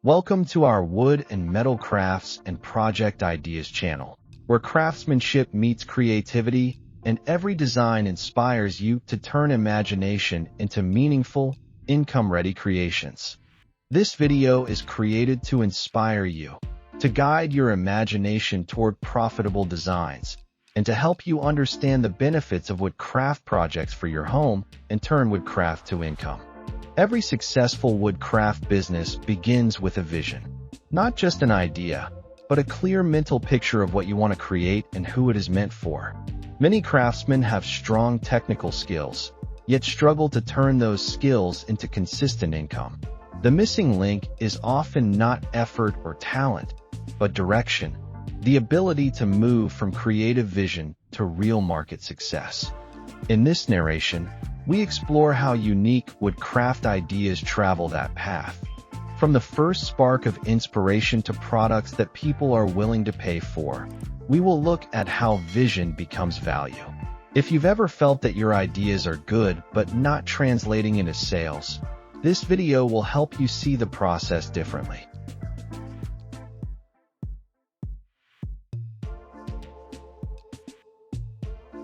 Welcome to our Wood and Metal Crafts and Project Ideas channel, where craftsmanship meets creativity and every design inspires you to turn imagination into meaningful, income-ready creations. This video is created to inspire you, to guide your imagination toward profitable designs, and to help you understand the benefits of wood craft projects for your home and turn woodcraft to income. Every successful woodcraft business begins with a vision. Not just an idea, but a clear mental picture of what you want to create and who it is meant for. Many craftsmen have strong technical skills, yet struggle to turn those skills into consistent income. The missing link is often not effort or talent, but direction, the ability to move from creative vision to real market success. In this narration, we explore how unique woodcraft ideas travel that path. From the first spark of inspiration to products that people are willing to pay for, we will look at how vision becomes value. If you've ever felt that your ideas are good but not translating into sales, this video will help you see the process differently.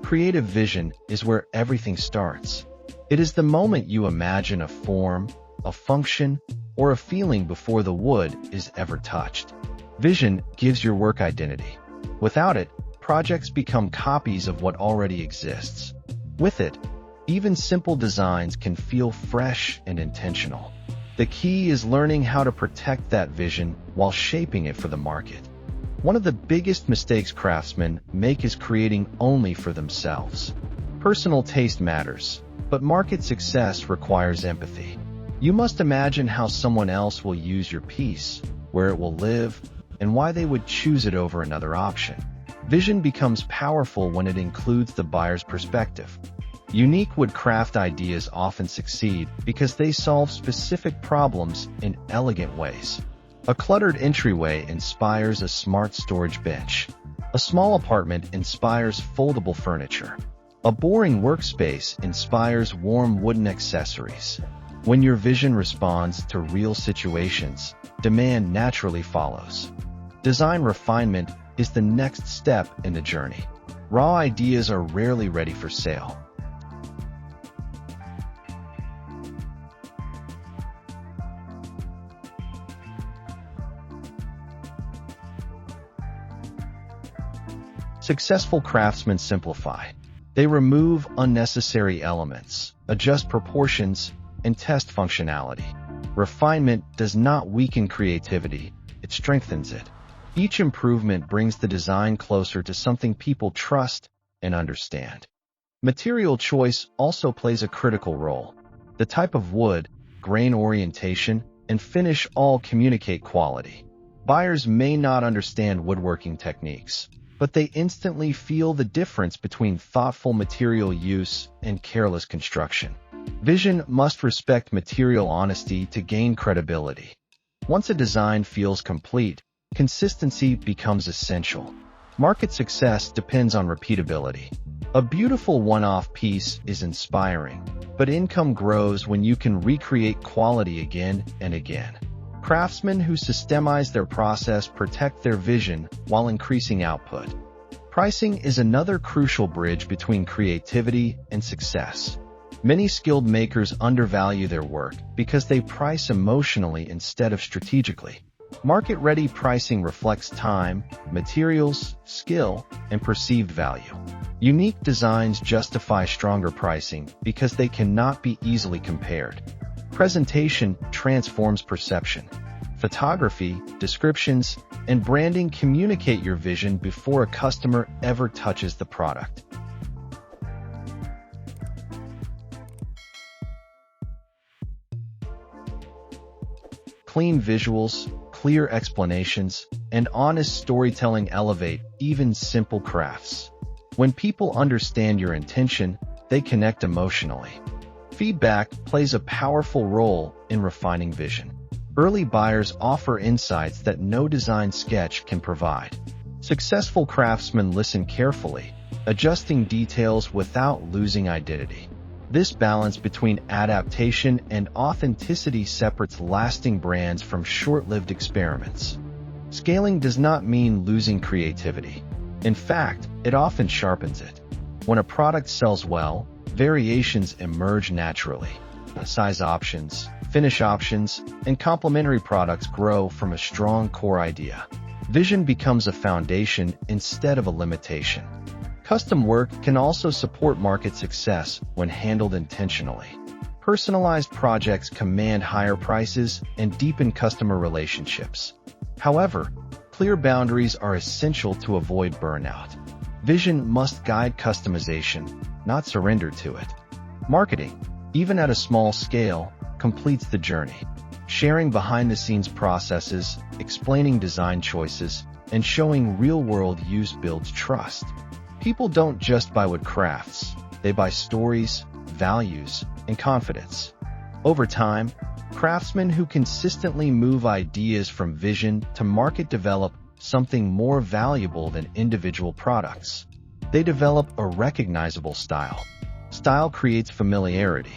Creative vision is where everything starts. It is the moment you imagine a form, a function, or a feeling before the wood is ever touched. Vision gives your work identity. Without it, projects become copies of what already exists. With it, even simple designs can feel fresh and intentional. The key is learning how to protect that vision while shaping it for the market. One of the biggest mistakes craftsmen make is creating only for themselves. Personal taste matters, but market success requires empathy. You must imagine how someone else will use your piece, where it will live, and why they would choose it over another option. Vision becomes powerful when it includes the buyer's perspective. Unique woodcraft ideas often succeed because they solve specific problems in elegant ways. A cluttered entryway inspires a smart storage bench. A small apartment inspires foldable furniture. A boring workspace inspires warm wooden accessories. When your vision responds to real situations, demand naturally follows. Design refinement is the next step in the journey. Raw ideas are rarely ready for sale. Successful craftsmen simplify. They remove unnecessary elements, adjust proportions, and test functionality. Refinement does not weaken creativity, it strengthens it. Each improvement brings the design closer to something people trust and understand. Material choice also plays a critical role. The type of wood, grain orientation, and finish all communicate quality. Buyers may not understand woodworking techniques, but they instantly feel the difference between thoughtful material use and careless construction. Vision must respect material honesty to gain credibility. Once a design feels complete, consistency becomes essential. Market success depends on repeatability. A beautiful one-off piece is inspiring, but income grows when you can recreate quality again and again. Craftsmen who systemize their process protect their vision while increasing output. Pricing is another crucial bridge between creativity and success. Many skilled makers undervalue their work because they price emotionally instead of strategically. Market-ready pricing reflects time, materials, skill, and perceived value. Unique designs justify stronger pricing because they cannot be easily compared. Presentation transforms perception. Photography, descriptions, and branding communicate your vision before a customer ever touches the product. Clean visuals, clear explanations, and honest storytelling elevate even simple crafts. When people understand your intention, they connect emotionally. Feedback plays a powerful role in refining vision. Early buyers offer insights that no design sketch can provide. Successful craftsmen listen carefully, adjusting details without losing identity. This balance between adaptation and authenticity separates lasting brands from short-lived experiments. Scaling does not mean losing creativity. In fact, it often sharpens it. When a product sells well, variations emerge naturally. Size options, finish options, and complementary products grow from a strong core idea. Vision becomes a foundation instead of a limitation. Custom work can also support market success when handled intentionally. Personalized projects command higher prices and deepen customer relationships. However, clear boundaries are essential to avoid burnout. Vision must guide customization, not surrender to it. Marketing, even at a small scale, completes the journey. Sharing behind-the-scenes processes, explaining design choices, and showing real-world use builds trust. People don't just buy wood crafts, they buy stories, values, and confidence. Over time, craftsmen who consistently move ideas from vision to market develop something more valuable than individual products. They develop a recognizable style. Style creates familiarity.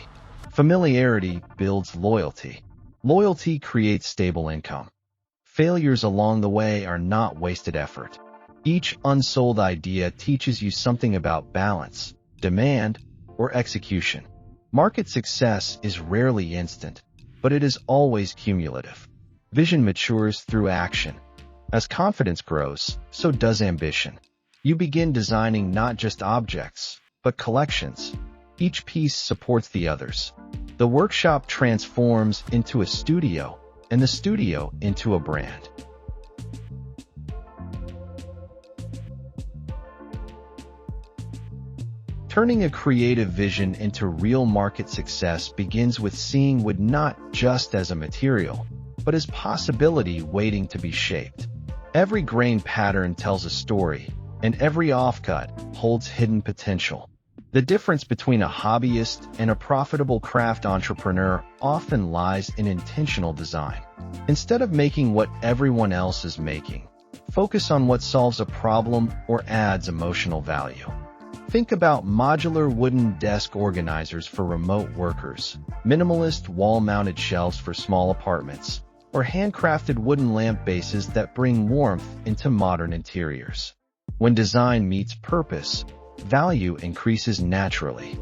Familiarity builds loyalty. Loyalty creates stable income. Failures along the way are not wasted effort. Each unsold idea teaches you something about balance, demand, or execution. Market success is rarely instant, but it is always cumulative. Vision matures through action. As confidence grows, so does ambition. You begin designing not just objects, but collections. Each piece supports the others. The workshop transforms into a studio, and the studio into a brand. Turning a creative vision into real market success begins with seeing wood not just as a material, but as possibility waiting to be shaped. Every grain pattern tells a story, and every offcut holds hidden potential. The difference between a hobbyist and a profitable craft entrepreneur often lies in intentional design. Instead of making what everyone else is making, focus on what solves a problem or adds emotional value. Think about modular wooden desk organizers for remote workers, minimalist wall-mounted shelves for small apartments, or handcrafted wooden lamp bases that bring warmth into modern interiors. When design meets purpose, value increases naturally.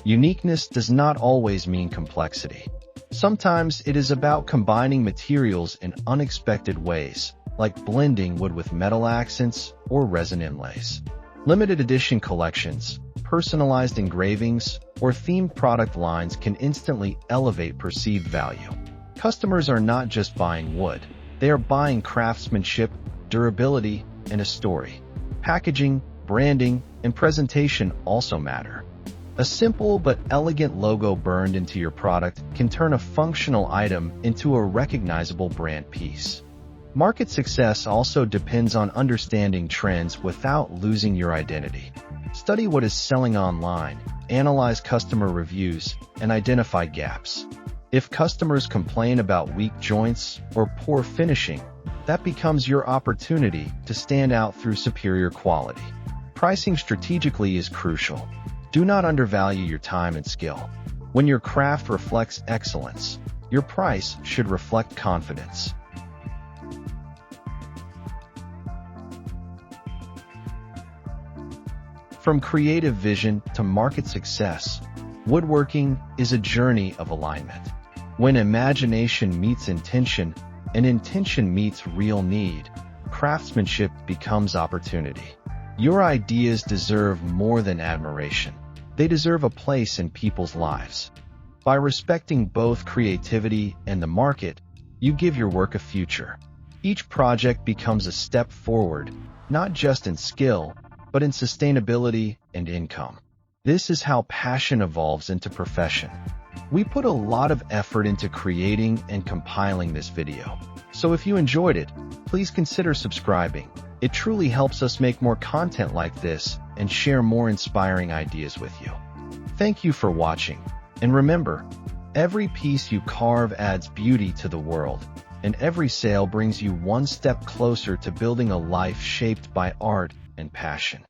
Uniqueness does not always mean complexity. Sometimes it is about combining materials in unexpected ways, like blending wood with metal accents or resin inlays. Limited edition collections, personalized engravings, or themed product lines can instantly elevate perceived value. Customers are not just buying wood, they are buying craftsmanship, durability, and a story. Packaging, branding, and presentation also matter. A simple but elegant logo burned into your product can turn a functional item into a recognizable brand piece. Market success also depends on understanding trends without losing your identity. Study what is selling online, analyze customer reviews, and identify gaps. If customers complain about weak joints or poor finishing, that becomes your opportunity to stand out through superior quality. Pricing strategically is crucial. Do not undervalue your time and skill. When your craft reflects excellence, your price should reflect confidence. From creative vision to market success, woodworking is a journey of alignment. When imagination meets intention, and intention meets real need, craftsmanship becomes opportunity. Your ideas deserve more than admiration. They deserve a place in people's lives. By respecting both creativity and the market, you give your work a future. Each project becomes a step forward, not just in skill, but in sustainability and income. This is how passion evolves into profession. We put a lot of effort into creating and compiling this video. So if you enjoyed it, please consider subscribing. It truly helps us make more content like this and share more inspiring ideas with you. Thank you for watching. And remember, every piece you carve adds beauty to the world, and every sale brings you one step closer to building a life shaped by art and passion.